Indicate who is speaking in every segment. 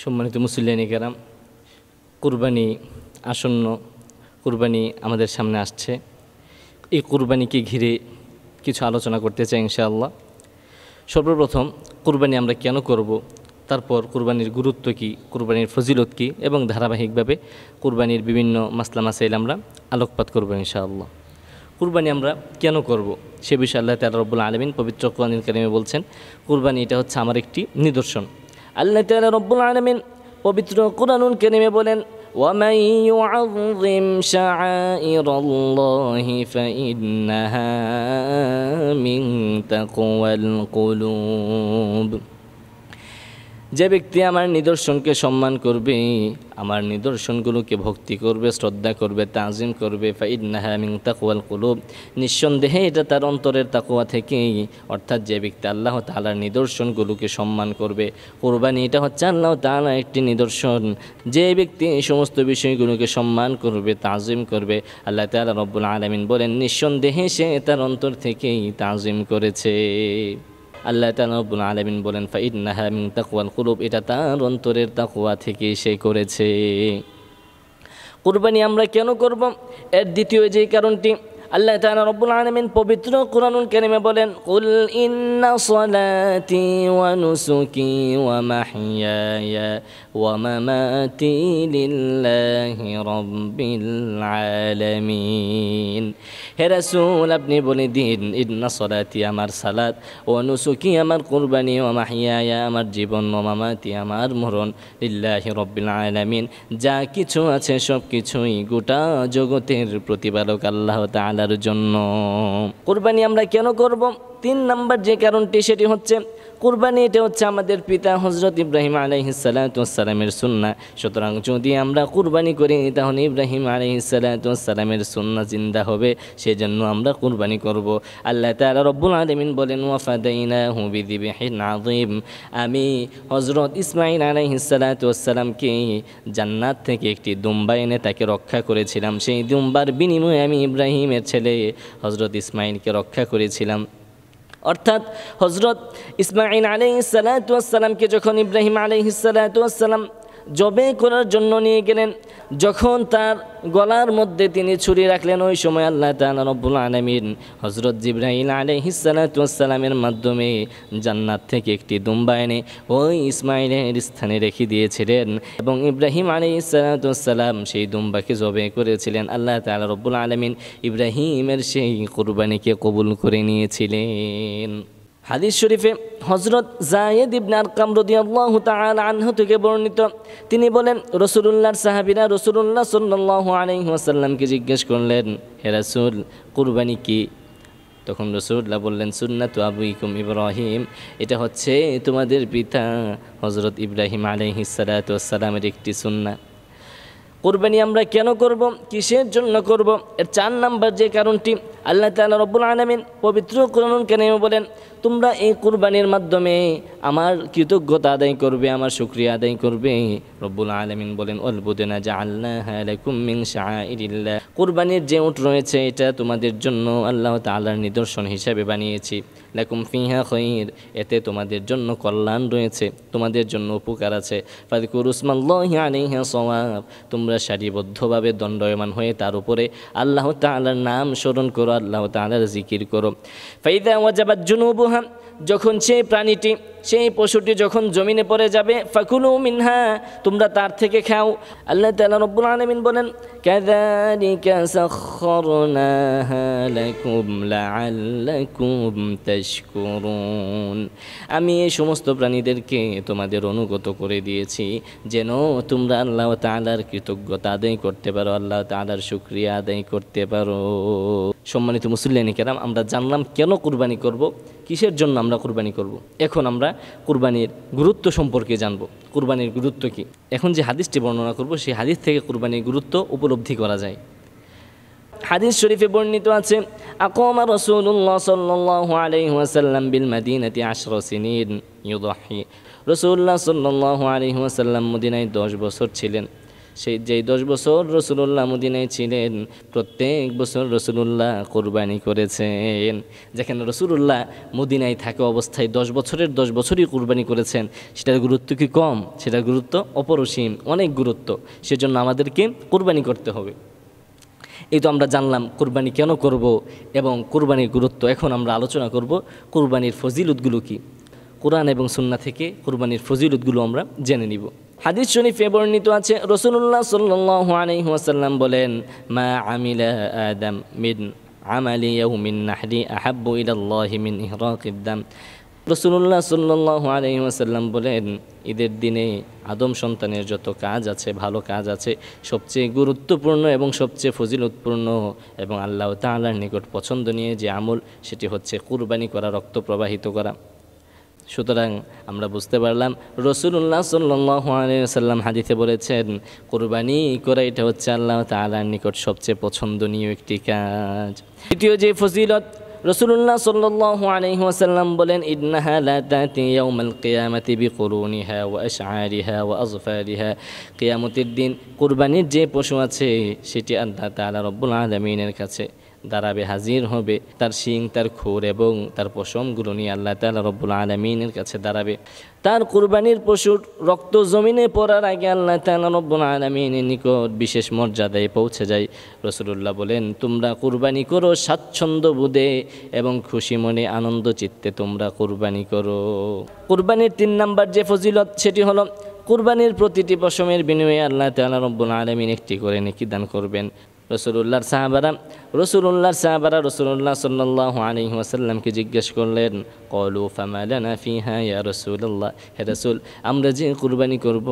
Speaker 1: সম্মানিত মুসল্লিয়ানি কেরাম, কুরবানি আসন্ন, কুরবানি আমাদের সামনে আসছে। এই কুরবানিকে ঘিরে কিছু আলোচনা করতে চাই ইনশাআল্লাহ। সর্বপ্রথম কুরবানি আমরা কেন করব, তারপর কুরবানির গুরুত্ব কী, কুরবানির ফজিলত কী, এবং ধারাবাহিকভাবে কুরবানির বিভিন্ন মাসলা মাসাইল আমরা আলোকপাত করব ইনশাআল্লাহ। কুরবানি আমরা কেন করব সে বিষয়ে আল্লাহ তাআলা রব্বুল আলামিন পবিত্র কোরআনুল কারীমে বলছেন, কুরবানি এটা হচ্ছে আমার একটি নিদর্শন। আল্লাহ তাআলা রব্বুল আলামিন পবিত্র কোরআনুল কারীমে বলেন, وَمَن يُعَظِّمْ شَعَائِرَ اللَّهِ فَإِنَّهَا مِن تَقْوَى الْقُلُوبِ। যে ব্যক্তি আমার নিদর্শনকে সম্মান করবে, আমার নিদর্শনগুলোকে ভক্তি করবে, শ্রদ্ধা করবে, তাজিম করবে, ফাইন্নাহা মিন তাকওয়াল কুলুব, নিঃসন্দেহে এটা তার অন্তরের তাকওয়া থেকেই। অর্থাৎ যে ব্যক্তি আল্লাহ তাআলার নিদর্শনগুলোকে সম্মান করবে, কুরবানি এটা হচ্ছে আল্লাহ তাআলার একটি নিদর্শন। যে ব্যক্তি এই সমস্ত বিষয়গুলোকে সম্মান করবে, তাজিম করবে, আল্লাহ তাআলা রব্বুল আলামিন বলেন নিঃসন্দেহে সে তার অন্তর থেকেই তাজিম করেছে। আল্লাহ তাআলা রব্বুল আলামিন বলেন, ফাইন্নাহা মিন তাকওয়াল কুলুব, এটা তার অন্তরের তাকওয়া থেকে সে করেছে। কুরবানি আমরা কেন করব, এর দ্বিতীয় যে কারণটি আল্লাহ তাআলা রব্বুল আলামিন পবিত্র কোরআনুল কারীমে বলেন, কুল ইন্না সলাতি ওয়া নুসুকি ওয়া মাহইয়ায়া ওয়া মামাতি লিল্লাহি রাব্বিল আলামিন। হে রাসূল, আপনি বলে দিন, ইন্না সলাতি আমার সালাত, ওয়া নুসুকি আমার কুরবানি, ওয়া মাহইয়ায়া আমার জীবন, ওয়া মামাতি আমার মরণ, লিল্লাহি রাব্বিল আলামিন, যা কিছু আছে সব কিছুই গোটা জগতের প্রতিপালক আল্লাহ তাআলা জন্য। কুরবানি আমরা কেন করব, 3 নম্বর যে কারণটি সেটি হচ্ছে, কুরবানি এটা হচ্ছে আমাদের পিতা হযরত ইব্রাহিম আলাইহিস সালাতু ওয়াস সালামের সুন্নাহ। সুতরাং যদি আমরা কুরবানি করি তাহলে ইব্রাহিম আলাইহিস সালাতু ওয়াস সালামের সুন্নাহ জিন্দা হবে, সেজন্য আমরা কুরবানি করব। আল্লাহ তাআলা রব্বুল আলামিন বলেন, ওয়া ফাদাইনাহু বিযিবহিন আযীম, আমি হযরত ইসমাঈল আলাইহিস সালাতু ওয়াস সালামকে জান্নাত থেকে একটি দুম্বা এনে তাকে রক্ষা করেছিলাম। সেই দুম্বার বিনিময়ে আমি ইব্রাহিমের ছেলে হযরত ইসমাঈলকে রক্ষা করেছিলাম। অর্থাৎ হযরত ইসমাঈল আলাইহিস সালাতু ওয়াস সালামকে যখন ইব্রাহিম আলাইহিস সালাতু ওয়াস সালাম জবে করার জন্য নিয়ে গেলেন, যখন তার গলার মধ্যে তিনি ছুরি রাখলেন, ওই সময় আল্লাহ তাআলা রব্বুল আলামিন হযরত জিবরাইল আলাইহিস সালাতু ওয়াস সালামের মাধ্যমে জান্নাত থেকে একটি দুম্বা এনে ওই ইসমাঈলের স্থানে রেখে দিয়েছিলেন, এবং ইব্রাহিম আলাইহিস সালাতু ওয়াস সালাম সেই দুম্বাকে জবে করেছিলেন। আল্লাহ তাআলা রব্বুল আলামিন ইব্রাহিমের সেই কুরবানিকে কবুল করে নিয়েছিলেন। হাদিস শরীফে হযরত যায়েদ ইবনে আরকাম রাদিয়াল্লাহু তাআলা আনহু থেকে বর্ণিত, তিনি বলেন, রাসূলুল্লাহর সাহাবীরা রাসূলুল্লাহ সাল্লাল্লাহু আলাইহি ওয়াসাল্লামকে জিজ্ঞেস করলেন, হে রাসূল, কুরবানি কি? তখন রাসূলুল্লাহ বললেন, সুন্নাতু আবুইকুম ইব্রাহিম, এটা হচ্ছে তোমাদের পিতা হযরত ইব্রাহিম আলাইহিস সালাতু ওয়াস সালামের একটি সুন্নাহ। কুরবানি আমরা কেন করব, কিসের জন্য করব, এর 4 নম্বর যে কারণটি আল্লাহ তাআলা রব্বুল আলামিন পবিত্র কোরআনুল কারীমে বলেন, তোমরা এই কুরবানির মাধ্যমে আমার কৃতজ্ঞতা আদায় করবে, আমার শুকরিয়া আদায় করবে। রব্বুল আলামিন বলেন, ওয়াল বুদনা জাআলনাহা লাকুম মিন শাআইরিল্লাহ, কুরবানির যে উট রয়েছে এটা তোমাদের জন্য আল্লাহ তাআলার নিদর্শন হিসাবে বানিয়েছি। লাকুম ফিহা খায়র, এতে তোমাদের জন্য কল্যাণ রয়েছে, তোমাদের জন্য উপকার আছে। ফাযকুরু ইসমাল্লাহি আলাইহা সাওয়াব, তোমরা সারিবদ্ধভাবে দণ্ডায়মান হয়ে তার উপরে আল্লাহ তাআলার নাম স্মরণ করো, আল্লাহ তাআলার জিকির করো। ফাইদা ওয়াজাবাত জুনুবুহা, যখন সেই প্রাণীটি, সেই পশুটি যখন জমিনে পড়ে যাবে, ফাকুলু মিনহা, তোমরা তার থেকে খাও। আল্লাহ তাআলা রব্বুল আলামিন বলেন, কাযালিকা সাখখারনাহা লাকুম লাআল্লাকুম তাশকুরুন, আমি এই সমস্ত প্রাণীদেরকে তোমাদের অনুগত করে দিয়েছি যেন তোমরা আল্লাহ তাআলার কৃতজ্ঞতা আদায় করতে পারো, আল্লাহ তাআলার শুকরিয়া আদায় করতে পারো। সম্মানিত মুসল্লিয়ানি কেরাম, আমরা জানলাম কেন কুরবানি করব, কিসের জন্য আমরা কুরবানি করব। এখন আমরা কুরবানির গুরুত্ব সম্পর্কে জানব। কুরবানির গুরুত্ব কি? এখন যে হাদিসটি বর্ণনা করব সেই হাদিস থেকে কুরবানির গুরুত্ব উপলব্ধি করা যায়। হাদিস শরীফে বর্ণিত আছে, আকামা রাসূলুল্লাহ সাল্লাল্লাহু আলাইহি ওয়াসাল্লাম বিল মাদিনাতি 10 সিনিন ইউদাহি, রাসূলুল্লাহ সাল্লাল্লাহু আলাইহি ওয়াসাল্লাম মদিনায় 10 বছর ছিলেন। সেই যেই 10 বছর রাসূলুল্লাহ মদিনায় ছিলেন প্রত্যেক বছর রাসূলুল্লাহ কুরবানি করেছেন। যেখানে রাসূলুল্লাহ মদিনায় থাকা অবস্থায় 10 বছরের 10 বছরই কুরবানি করেছেন, সেটার গুরুত্ব কি কম? সেটার গুরুত্ব অপরিসীম, অনেক গুরুত্ব। সেজন্য আমাদেরকে কুরবানি করতে হবে। এই তো আমরা জানলাম কুরবানি কেন করব এবং কুরবানির গুরুত্ব। এখন আমরা আলোচনা করব কুরবানির ফজিলতগুলো কি। কোরআন এবং সুন্নাহ থেকে কুরবানির ফজিলতগুলো আমরা জেনে নিব। হাদিস শরীফে বর্ণিত আছে, রাসূলুল্লাহ সাল্লাল্লাহু আলাইহি ওয়াসাল্লাম বলেন, মা আমিলা আদম মিন আমালি ইয়াউমিন নাহরি আহাব্বু ইলাল্লাহি মিন ইহরাকিদ দাম। রাসূলুল্লাহ সাল্লাল্লাহু আলাইহি ওয়াসাল্লাম বলেন, ঈদের দিনে আদম সন্তানের যত কাজ আছে, ভালো কাজ আছে, সবচেয়ে গুরুত্বপূর্ণ এবং সবচেয়ে ফজিলতপূর্ণ এবং আল্লাহ তাআলার নিকট পছন্দনীয় যে আমল, সেটি হচ্ছে কুরবানি করা, রক্ত প্রবাহিত করা। সুতরাং আমরা বুঝতে পারলাম রাসূলুল্লাহ সাল্লাল্লাহু আলাইহি ওয়াসাল্লাম হাদিসে বলেছেন কুরবানি করা এটা হচ্ছে আল্লাহ তাআলার নিকট সবচেয়ে পছন্দনীয় একটি কাজ। দ্বিতীয় যে ফজিলত, রাসূলুল্লাহ সাল্লাল্লাহু আলাইহি ওয়াসাল্লাম বলেন, ইন্নাহা লা তাতি ইয়াউমাল কিয়ামাতি বিকুরুনিহা ওয়া আশআরিহা ওয়া আযফারিহা। কিয়ামতের দিন কুরবানির যে পশু আছে সেটি আল্লাহ তাআলা রব্বুল আলামিনের কাছে দাঁড়াবে, হাজির হবে। তার শিং, তার খুর এবং তার পশমগুলো নিয়ে আল্লাহ তাআলা রব্বুল আলামিনের কাছে দাঁড়াবে। তার কুরবানির পশুর রক্ত জমিনে পড়ার আগে আল্লাহ তাআলা রব্বুল আলামিনের নিকট বিশেষ মর্যাদায় পৌঁছে যায়। রাসূলুল্লাহ বলেন, তোমরা কুরবানি করো স্বাচ্ছন্দ্য বোধে এবং খুশি মনে, আনন্দ চিত্তে তোমরা কুরবানি করো। কুরবানির 3 নাম্বার যে ফজিলত, সেটি হলো কুরবানির প্রতিটি পশমের বিনিময়ে আল্লাহ তাআলা রব্বুল আলামিন একটি করে নেকি দান করবেন। রাসূলুল্লাহর সাহাবারা রাসূলুল্লাহ সাল্লাল্লাহু আলাইহি ওয়াসাল্লামকে জিজ্ঞেস করলেন, ক্বালু ফামা লানা ফিহা ইয়া রাসূলুল্লাহ, হে রাসূল, আমরা যে কুরবানি করব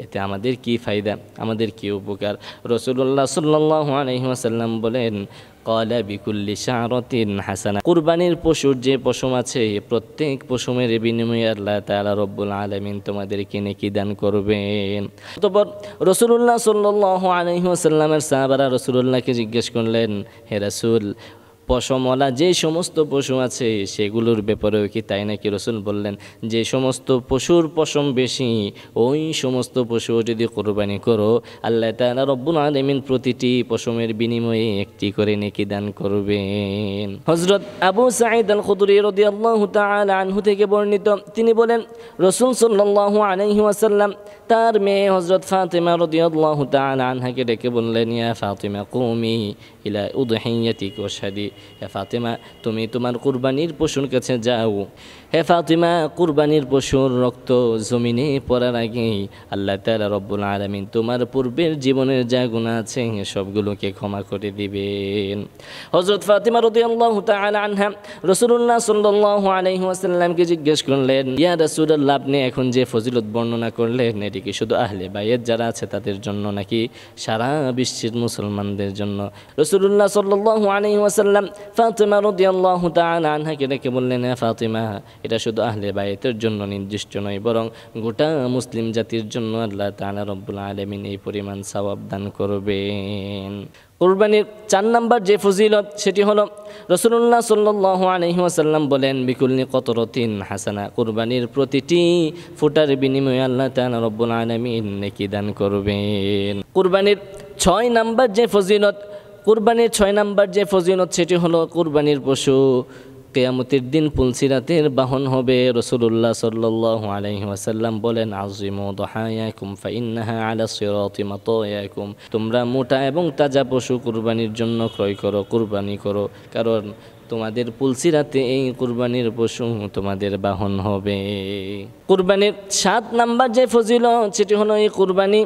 Speaker 1: এতে আমাদের কি ফায়দা, আমাদের কি উপকার? রাসূলুল্লাহ সাল্লাল্লাহু আলাইহি ওয়াসাল্লাম বলেন, ক্বালা বিকুল্লি শা'রাতিন হাসানা। কুরবানির পশুর যে পশম আছে প্রত্যেক পশমের বিনিময়ে আল্লাহ তাআলা রব্বুল আলামিন তোমাদেরকে নেকি দান করবেন। অতঃপর রাসূলুল্লাহ সাল্লাল্লাহু আলাইহি ওয়াসাল্লামের সাহাবারা রাসূলুল্লাহকে জিজ্ঞেস করলেন, হে রাসূল, পশমওয়ালা যে সমস্ত পশু আছে সেগুলোর ব্যাপারেও কি তাই নাকি? রাসূল বললেন, যে সমস্ত পশুর পশম বেশি ওই সমস্ত পশু যদি কুরবানি করো আল্লাহ তাআলা রব্বুল আলামিন প্রতিটি পশমের বিনিময়ে একটি করে নেকি দান করবেন। হযরত আবু সাঈদ আল খুদরি রাদিয়াল্লাহু তাআলা আনহু থেকে বর্ণিত, তিনি বলেন, রাসূল সাল্লাল্লাহু আলাইহি ওয়াসাল্লাম তার মেয়ে হযরত ফাতিমা রাদিয়াল্লাহু তাআলা আনহাকে ডেকে বললেন, ইয়া ফাতিমা কুমি ইলা উদহিয়াতিক ওয়াশহাদি। হে ফাতিমা, তুমি তোমার কুরবানির পশুর কাছে যাও। হে ফাতিমা, কুরবানির পশুর রক্ত জমিনে পড়ার আগেই আল্লাহ তাআলা রব্বুল আলামিন তোমার পূর্বের জীবনের যা গুনাহ আছে সবগুলোকে ক্ষমা করে দিবেন। হযরত ফাতিমা রাদিয়াল্লাহু তাআলা আনহা রাসূলুল্লাহ সাল্লাল্লাহু আলাইহি ওয়াসাল্লামকে জিজ্ঞেস করলেন, ইয়া রাসূলুল্লাহ, আপনি এখন যে ফজিলত বর্ণনা করলেন এটি কি শুধু আহলে বাইত যারা আছে তাদের জন্য নাকি সারা বিশ্বের মুসলমানদের জন্য? রাসূলুল্লাহ সাল্লাল্লাহু আলাইহি ওয়াসাল্লাম ফাতিমা রাদিয়াল্লাহু তাআলা আনহাকে ডেকে বললেন, হে ফাতিমা, এটা শুধু আহলে বাইতের জন্য নির্দিষ্ট নয়, বরং গোটা মুসলিম জাতির জন্য আল্লাহ তাআলা রব্বুল আলামিন এই পরিমাণ সওয়াব দান করবেন। কুরবানির 4 নাম্বার যে ফজিলত, সেটি হলো রাসূলুল্লাহ সাল্লাল্লাহু আলাইহি ওয়াসাল্লাম বলেন, বিকুল্লি কতরাতিন হাসানা। কুরবানির প্রতিটি ফোঁটার বিনিময়ে আল্লাহ তাআলা রব্বুল আলামিন নেকি দান করবেন। কুরবানির 6 নাম্বার যে ফজিলত, সেটি হলো কুরবানির পশু কিয়ামতের দিন পুলসিরাতের বাহন হবে। রাসূলুল্লাহ সাল্লাল্লাহু আলাইহি ওয়াসাল্লাম বলেন, আযিমু দুহায়াকুম ফাইন্নাহা আলা সিরাতি মাতায়াকুম। তোমরা মোটা এবং তাজা পশু কুরবানির জন্য ক্রয় করো, কুরবানি করো, কারণ তোমাদের পুলসিরাতে এই কুরবানির পশু তোমাদের বাহন হবে। কুরবানির 7 নাম্বার যে ফজিলত, সেটি হলো এই কুরবানি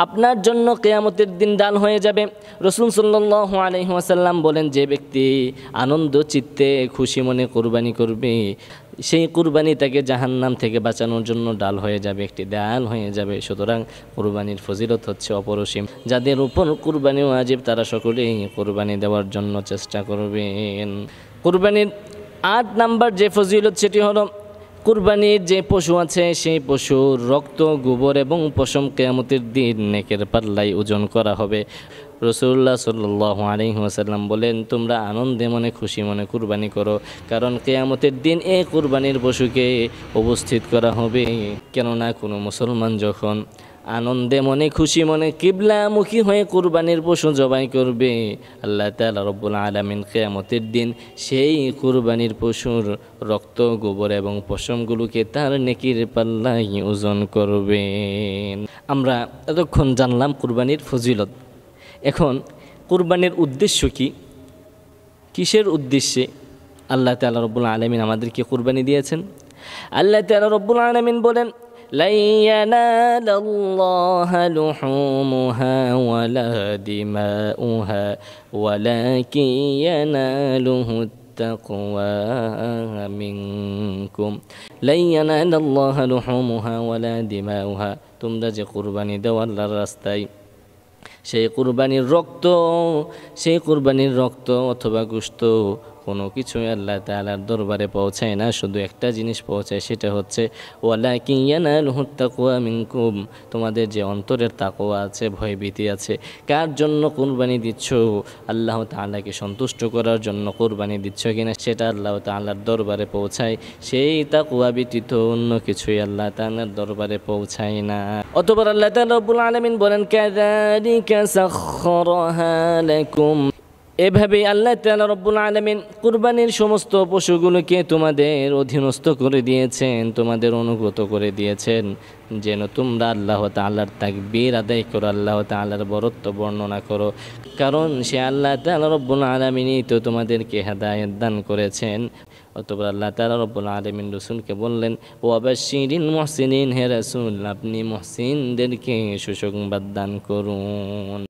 Speaker 1: আপনার জন্য কিয়ামতের দিন ডাল হয়ে যাবে। রাসূল সাল্লাল্লাহু আলাইহি ওয়াসাল্লাম বলেন, যে ব্যক্তি আনন্দ চিত্তে খুশি মনে কুরবানি করবে সেই কুরবানি তাকে জাহান্নাম থেকে বাঁচানোর জন্য ডাল হয়ে যাবে, একটি ডাল হয়ে যাবে। সুতরাং কুরবানির ফজিলত হচ্ছে অপরিসীম। যাদের উপর কুরবানি ওয়াজিব তারা সকলেই কুরবানি দেওয়ার জন্য চেষ্টা করবেন। কুরবানির 8 নাম্বার যে ফজিলত, সেটি হলো কুরবানির যে পশু আছে সেই পশুর রক্ত, গোবর এবং পশম কিয়ামতের দিন নেকের পাল্লায় ওজন করা হবে। রাসূলুল্লাহ সাল্লাল্লাহু আলাইহি ওয়াসাল্লাম বলেন, তোমরা আনন্দে মনে খুশি মনে কুরবানি করো, কারণ কিয়ামতের দিন এই কুরবানির পশুকে উপস্থিত করা হবে। কেননা কোনো মুসলমান যখন আনন্দে মনে খুশি মনে কিবলামুখী হয়ে কুরবানির পশু জবাই করবে, আল্লাহ তাআলা রব্বুল আলামিন কিয়ামতের দিন সেই কুরবানির পশুর রক্ত, গোবর এবং পশমগুলোকে তার নেকির পাল্লায় ওজন করবেন। আমরা এতক্ষণ জানলাম কুরবানির ফজিলত। এখন কুরবানির উদ্দেশ্য কি, কিসের উদ্দেশ্যে আল্লাহ তাআলা রব্বুল আলামিন আমাদেরকে কুরবানি দিয়েছেন? আল্লাহ তাআলা রব্বুল আলামিন বলেন, লা ইয়ানালাল্লাহা লুহুমুহা ওয়ালা দিমাউহা ওয়ালাকিন ইয়ানালুহুত তাকওয়া মিনকুম। লা ইয়ানালাল্লাহা লুহুমুহা ওয়ালা দিমাউহা, তোমরা যে কুরবানি দাও আল্লাহর রাস্তায়, সেই কুরবানির রক্ত অথবা গোশত কোনো কিছুই আল্লাহ তাআলার দরবারে পৌঁছায় না। শুধু একটা জিনিস পৌঁছায়, সেটা হচ্ছে ওয়ালাকিন ইয়ানালুহুত তাকওয়া মিনকুম, তোমাদের যে অন্তরের তাকওয়া আছে, ভয়ভীতি আছে। কার জন্য কুরবানি দিচ্ছ? আল্লাহ তাআলাকে সন্তুষ্ট করার জন্য কুরবানি দিচ্ছ কিনা সেটা আল্লাহ তাআলার দরবারে পৌঁছায়। সেই তাকওয়া ব্যতীত অন্য কিছুই আল্লাহ তাআলার দরবারে পৌঁছায় না। অতঃপর আল্লাহ তাআলা রব্বুল আলামিন বলেন, কাযালিকা সাখখারাহা লাকুম, এভাবে আল্লাহ তাআলা রব্বুল আলামিন কুরবানির সমস্ত পশুগুলোকে তোমাদের অধীনস্থ করে দিয়েছেন, তোমাদের অনুগত করে দিয়েছেন, যেন তোমরা আল্লাহ তাআলার তাকবীর আদায় করো, আল্লাহ তাআলার বরত্ব বর্ণনা করো। কারণ সে আল্লাহ তাআলা রব্বুল আলামিনই তো তোমাদেরকে হেদায়েত দান করেছেন। অতঃপর আল্লাহ তাআলা রব্বুল আলামিন রাসূলকে বললেন, ওয়াবাশশিরিল মুহসিনিন, হে রাসূল আপনি মুহসিনদেরকে সুসংবাদ দান করুন।